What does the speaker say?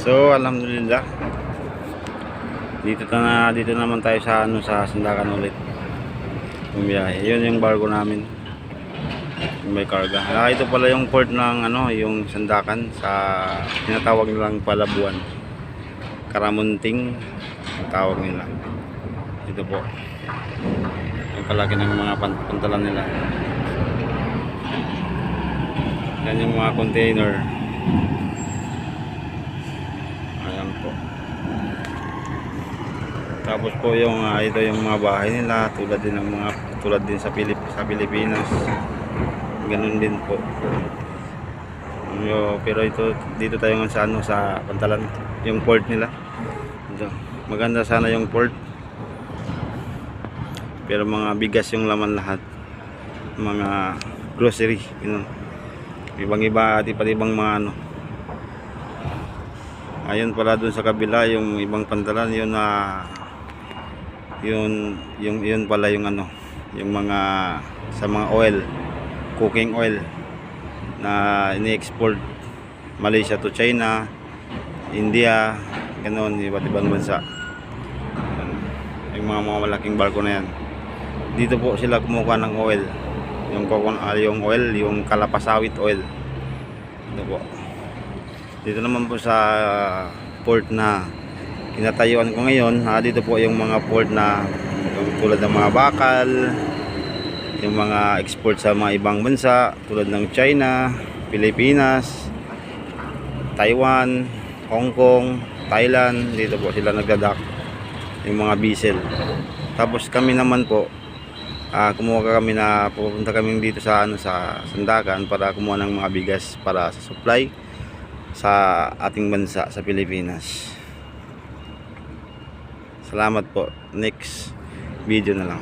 So, alhamdulillah. Dito naman tayo sa sa Sandakan ulit. Bumiyahe. 'Yun yung barko namin. May karga. Ito pala yung port ng yung Sandakan sa tinatawag nilang Palabuan. Karamunting ang tawag nila. Ito po. Yung kalaki ng mga pantalan nila. Yan yung mga container. Ayan po. Tapos po yung ito yung mga bahay nila, tulad din sa Pilipinas. Ganun din po. Pero dito tayo sa pantalan, yung port nila. Ito. Maganda sana yung port. Pero mga bigas yung laman lahat. Mga grocery, ibang-iba at ibang mga ayun pala dun sa kabila yung ibang pantalan yun pala yung yung mga sa mga oil, cooking oil na ini-export Malaysia to China, India, ganoon, iba't ibang bansa. Yung mga malaking barko na yan, dito po sila kumukuha ng oil, yung oil, yung kalapasawit oil. Ito po. Dito naman po sa port na kinatayuan ko ngayon, dito po yung mga port na tulad ng mga bakal, yung mga export sa mga ibang bansa tulad ng China, Pilipinas, Taiwan, Hong Kong, Thailand. Dito po sila nagdadak, yung mga vessel. Tapos kami naman po, pupunta kami dito sa sa Sandakan para kumuha ng mga bigas para sa supply sa ating bansa, sa Pilipinas. Salamat po. Next video na lang.